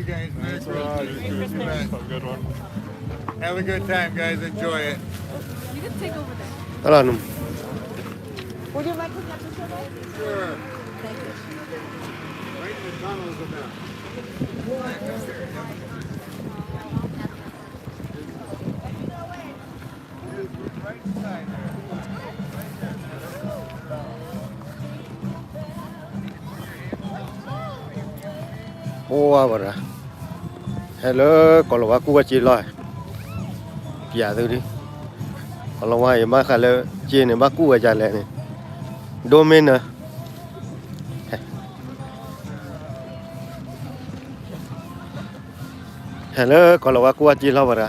guys. Merry Christmas. Have a good one. Have a good time, guys. Enjoy it. You can take over there. Hello, Num. Would you like to get the show? Sure. Thank you. Right in the tunnels of that. Right inside there. Wow, bả. Hello, còn là quá cua chi rồi. Dạ tôi đi. Còn là ngoài mà khá là chi này bác cua chả lẽ này. Domain à. Hello, còn là quá cua chi lo bả.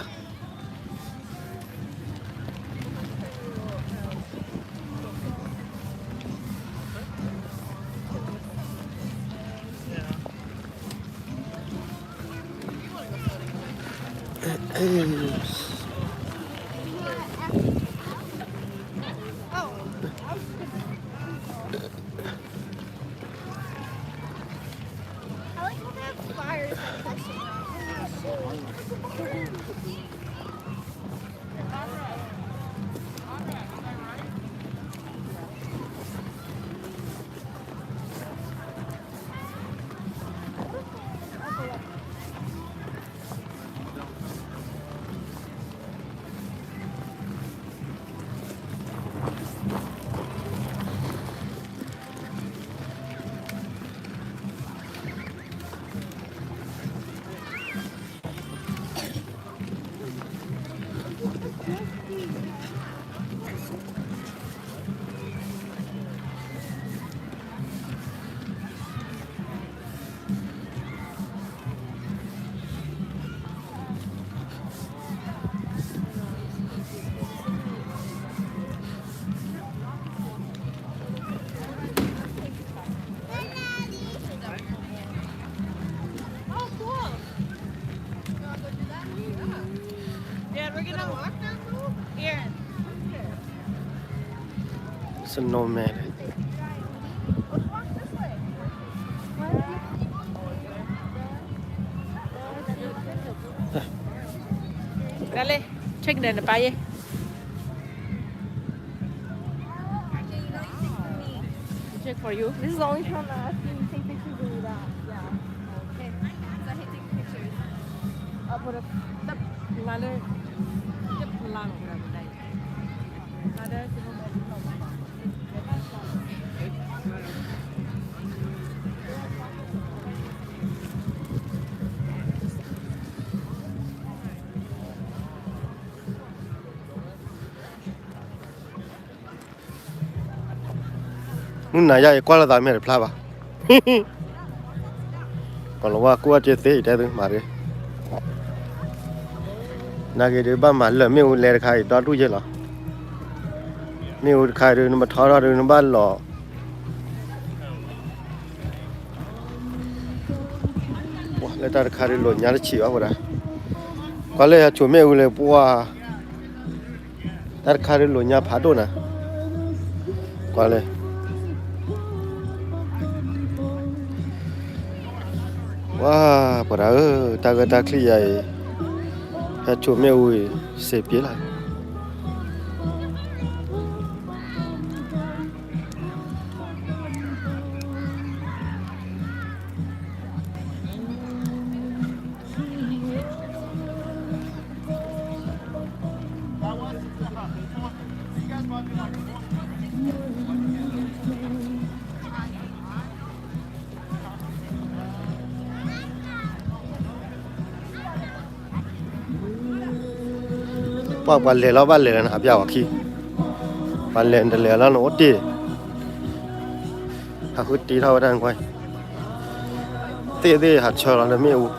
I like how they have fires like pulsing around. Oh, cool. You want to go do that? Yeah, we're gonna walk now. Here. Snowman. Let's walk this way. Dale, check it in the bay. Check for you. This is the only time that I've seen you take pictures of that. Yeah. Okay. I hate taking pictures. I'll put a ladder. Nun nãy giờ qua là tại mẹ phá ba. Còn là qua cua chết thế đấy thôi mà đi. Nãy cái đứa ba mà lỡ miêu lẹ khai đó đuôi chứ là. Miêu khai rồi nó mà tháo ra rồi nó bắt lọ. Wow, lấy ta khai rồi lột nhá nó chịu quá rồi. Có lẽ chủ miêu là bùa. Ta khai rồi lột nhá phá đồ nè. Có lẽ. Wah, padahal tak clear. Ya cuma ui sepi lah. Balik lah nak biar wakil. Balik dah lah nak oti. Aku ti tahu dah kau. Teh hat cakap lah miu.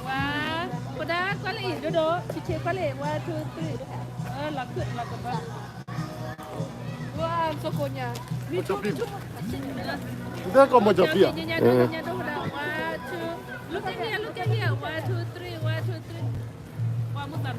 Wah, pada kali itu doh, cicit kali, 1, 2, 3. Lakut. Wah, sokonya. Macam ni. Kita kau macam dia. Nyado dah. 1, 2. Look at here. 1, 2, 3. Wah, mutan.